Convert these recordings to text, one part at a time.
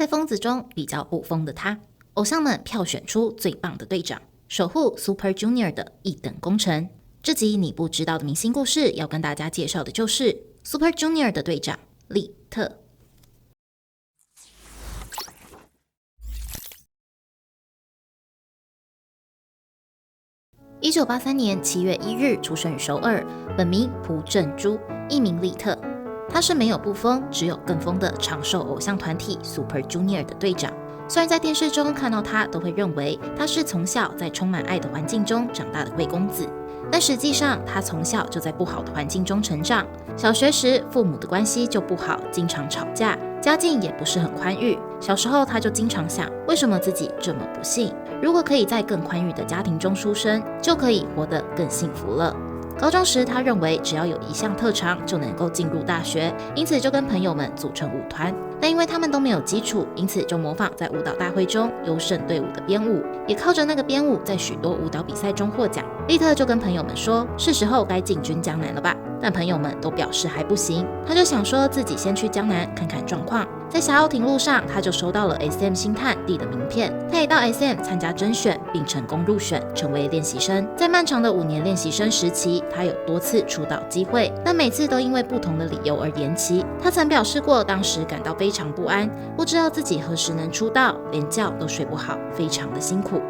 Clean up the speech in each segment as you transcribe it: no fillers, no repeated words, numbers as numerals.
在疯子中比较不疯的他，偶像们票选出最棒的队长，守护 Super Junior 的一等功臣。这集你不知道的明星故事，要跟大家介绍的就是 Super Junior 的队长利特。1983年7月1日出生于首尔，本名朴正洙，艺名利特。他是没有不疯，只有更疯的长寿偶像团体 Super Junior 的队长。虽然在电视中看到他，都会认为他是从小在充满爱的环境中长大的贵公子，但实际上他从小就在不好的环境中成长。小学时父母的关系就不好，经常吵架，家境也不是很宽裕。小时候他就经常想，为什么自己这么不幸？如果可以在更宽裕的家庭中出生，就可以活得更幸福了。高中时，他认为只要有一项特长就能够进入大学，因此就跟朋友们组成舞团。但因为他们都没有基础，因此就模仿在舞蹈大会中优胜队伍的编舞，也靠着那个编舞在许多舞蹈比赛中获奖。利特就跟朋友们说，是时候该进军江南了吧？但朋友们都表示还不行，他就想说自己先去江南看看状况。在霞澳亭路上，他就收到了 SM 星探递的名片，他也到 SM 参加甄选，并成功入选，成为练习生。在漫长的5年练习生时期，他有多次出道机会，但每次都因为不同的理由而延期。他曾表示过，当时感到非常不安，不知道自己何时能出道，连觉都睡不好，非常的辛苦。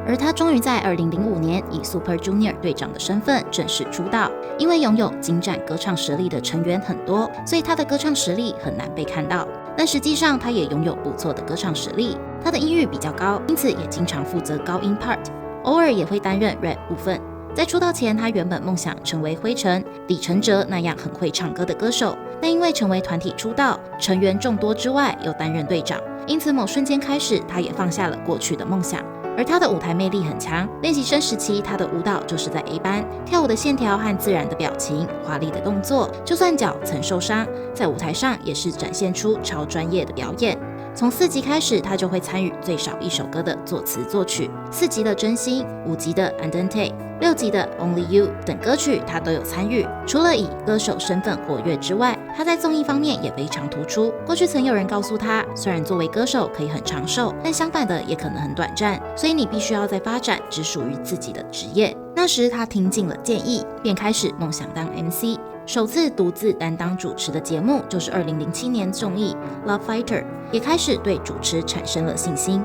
而他终于在2005年以 Super Junior 队长的身份正式出道。因为拥有精湛歌唱实力的成员很多，所以他的歌唱实力很难被看到。但实际上，他也拥有不错的歌唱实力。他的音域比较高，因此也经常负责高音 part， 偶尔也会担任 rap 部分。在出道前，他原本梦想成为灰尘、李承哲那样很会唱歌的歌手，但因为成为团体出道，成员众多之外又担任队长，因此某瞬间开始，他也放下了过去的梦想。而他的舞台魅力很强，练习生时期他的舞蹈就是在 A 班，跳舞的线条和自然的表情，华丽的动作，就算脚曾受伤，在舞台上也是展现出超专业的表演。从4级开始，他就会参与最少1首歌的作词作曲，4级的真心，5级的 Andante， 6级的 Only You 等歌曲他都有参与。除了以歌手身份活跃之外，他在综艺方面也非常突出。过去曾有人告诉他，虽然作为歌手可以很长寿，但相反的也可能很短暂，所以你必须要在发展只属于自己的职业。那时他听进了建议，便开始梦想当 MC。首次独自担当主持的节目就是2007年综艺 Love Fighter， 也开始对主持产生了信心。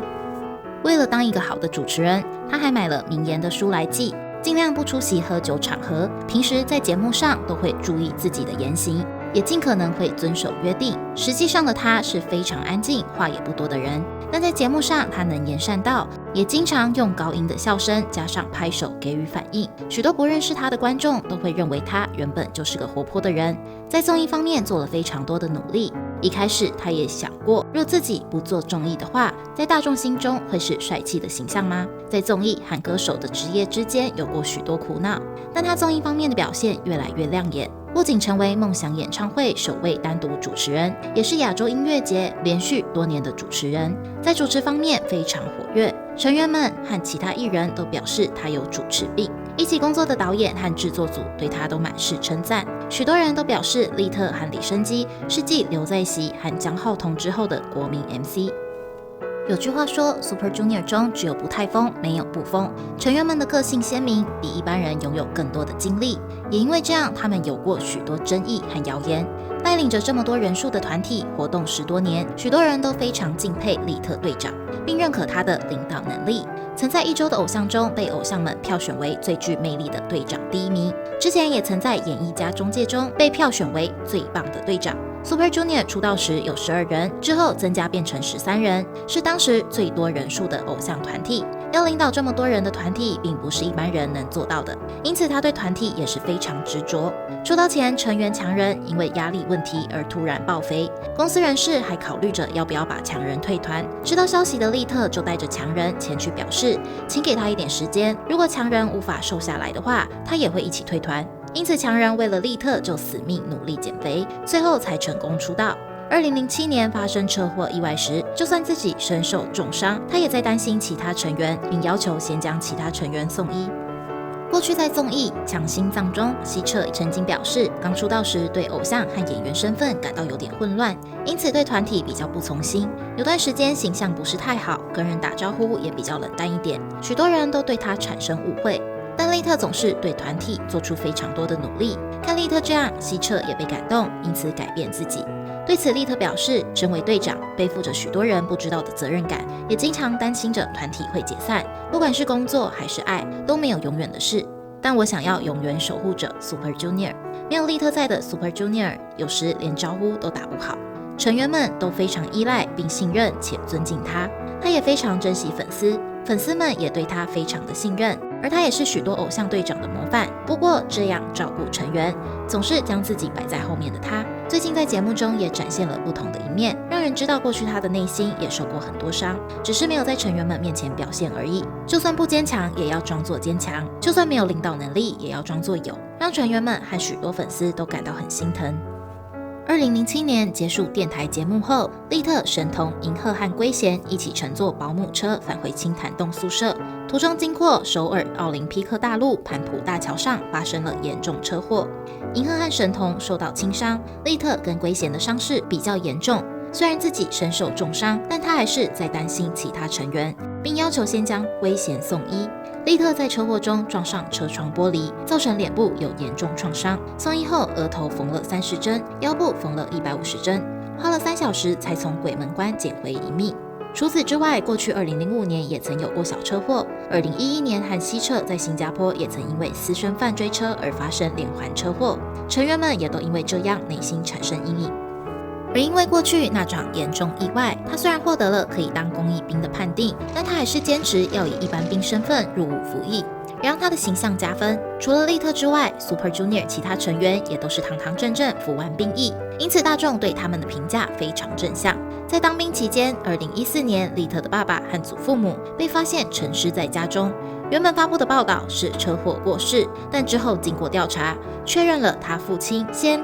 为了当一个好的主持人，他还买了名言的书来记，尽量不出席喝酒场合，平时在节目上都会注意自己的言行，也尽可能会遵守约定。实际上的他是非常安静，话也不多的人，但在节目上他能言善道，也经常用高音的笑声加上拍手给予反应。许多不认识他的观众都会认为他原本就是个活泼的人。在综艺方面做了非常多的努力，一开始他也想过，若自己不做综艺的话，在大众心中会是帅气的形象吗？在综艺和歌手的职业之间有过许多苦恼，但他综艺方面的表现越来越亮眼，不仅成为梦想演唱会首位单独主持人，也是亚洲音乐节连续多年的主持人，在主持方面非常活跃。成员们和其他艺人都表示他有主持病，一起工作的导演和制作组对他都满是称赞。许多人都表示利特和李昇基是继刘在熙和姜浩彤之后的国民 MC。有句话说 Super Junior 中只有不太疯，没有不疯。成员们的个性鲜明，比一般人拥有更多的经历，也因为这样，他们有过许多争议和谣言。带领着这么多人数的团体活动10多年，许多人都非常敬佩利特队长，并认可他的领导能力。曾在1周的偶像中被偶像们票选为最具魅力的队长第1名，之前也曾在演艺家中介中被票选为最棒的队长。Super Junior 出道时有12人，之后增加变成13人，是当时最多人数的偶像团体。要领导这么多人的团体，并不是一般人能做到的，因此他对团体也是非常执着。出道前，成员强人因为压力问题而突然爆肥，公司人士还考虑着要不要把强人退团。知道消息的利特就带着强人前去表示，请给他一点时间，如果强人无法瘦下来的话，他也会一起退团。因此强人为了利特就死命努力减肥，最后才成功出道。2007年发生车祸意外时，就算自己身受重伤，他也在担心其他成员，并要求先将其他成员送医。过去在综艺《抢心脏》中，希澈曾经表示，刚出道时对偶像和演员身份感到有点混乱，因此对团体比较不从心。有段时间形象不是太好，跟人打招呼也比较冷淡一点，许多人都对他产生误会。但利特总是对团体做出非常多的努力，看利特这样，希澈也被感动，因此改变自己。对此，利特表示，身为队长，背负着许多人不知道的责任感，也经常担心着团体会解散。不管是工作还是爱，都没有永远的事。但我想要永远守护着 Super Junior。没有利特在的 Super Junior， 有时连招呼都打不好。成员们都非常依赖并信任且尊敬他，他也非常珍惜粉丝，粉丝们也对他非常的信任。而他也是许多偶像队长的模范。不过，这样照顾成员，总是将自己摆在后面的他，最近在节目中也展现了不同的一面，让人知道过去他的内心也受过很多伤，只是没有在成员们面前表现而已。就算不坚强，也要装作坚强；就算没有领导能力，也要装作有，让成员们和许多粉丝都感到很心疼。2007年结束电台节目后，利特、神童、银赫和圭贤一起乘坐保姆车返回青潭洞宿舍，途中经过首尔奥林匹克大路盘浦大桥上，发生了严重车祸。银赫和神童受到轻伤，利特跟圭贤的伤势比较严重。虽然自己身受重伤，但他还是在担心其他成员，并要求先将圭贤送医。利特在车祸中撞上车窗玻璃，造成脸部有严重创伤。送医后，额头缝了30针，腰部缝了150针，花了3小时才从鬼门关捡回一命。除此之外，过去2005年也曾有过小车祸。2011年和希澈在新加坡也曾因为私生饭追车而发生连环车祸，成员们也都因为这样内心产生阴影。而因为过去那场严重意外，他虽然获得了可以当公役兵的判定，但他还是坚持要以一般兵身份入伍服役，也让他的形象加分。除了利特之外， Super Junior 其他成员也都是堂堂正正服完兵役，因此大众对他们的评价非常正向。在当兵期间，2014年利特的爸爸和祖父母被发现沉尸在家中。原本发布的报道是车祸过世，但之后经过调查，确认了他父亲先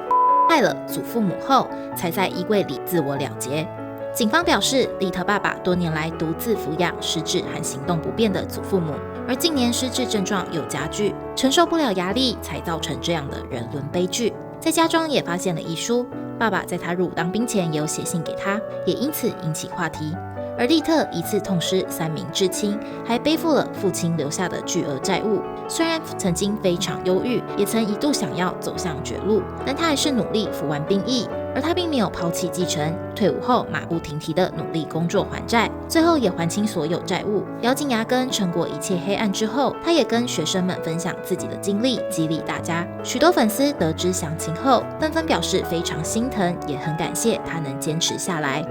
害了祖父母后，才在衣柜里自我了结。警方表示，利特爸爸多年来独自抚养失智和行动不便的祖父母，而近年失智症状又加剧，承受不了压力，才造成这样的人伦悲剧。在家中也发现了遗书，爸爸在他入伍当兵前也有写信给他，也因此引起话题。而利特一次痛失3名至亲，还背负了父亲留下的巨额债务。虽然曾经非常忧郁，也曾一度想要走向绝路，但他还是努力服完兵役。而他并没有抛弃继承，退伍后马不停蹄的努力工作还债，最后也还清所有债务，咬紧牙根撑过一切黑暗之后，他也跟学生们分享自己的经历，激励大家。许多粉丝得知详情后，纷纷表示非常心疼，也很感谢他能坚持下来。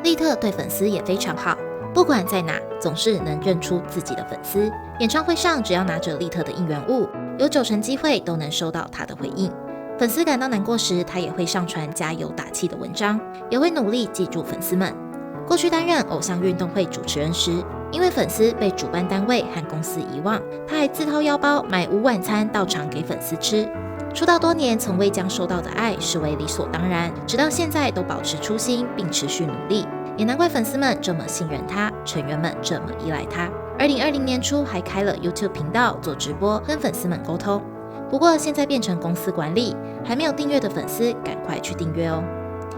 利特对粉丝也非常好，不管在哪，总是能认出自己的粉丝。演唱会上，只要拿着利特的应援物，有90%机会都能收到他的回应。粉丝感到难过时，他也会上传加油打气的文章，也会努力记住粉丝们。过去担任偶像运动会主持人时，因为粉丝被主办单位和公司遗忘，他还自掏腰包买午晚餐到场给粉丝吃。出道多年，从未将收到的爱视为理所当然，直到现在都保持初心并持续努力。也难怪粉丝们这么信任他，成员们这么依赖他。2020年初还开了 YouTube 频道做直播，跟粉丝们沟通。不过现在变成公司管理，还没有订阅的粉丝赶快去订阅哦。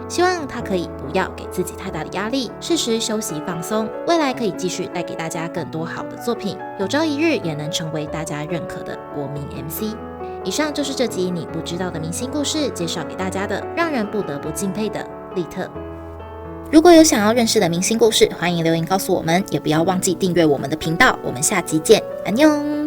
希望他可以不要给自己太大的压力，适时休息放松，未来可以继续带给大家更多好的作品，有朝一日也能成为大家认可的国民 MC。以上就是这集你不知道的明星故事介绍给大家的，让人不得不敬佩的利特。如果有想要认识的明星故事，欢迎留言告诉我们，也不要忘记订阅我们的频道。我们下集见，安妞。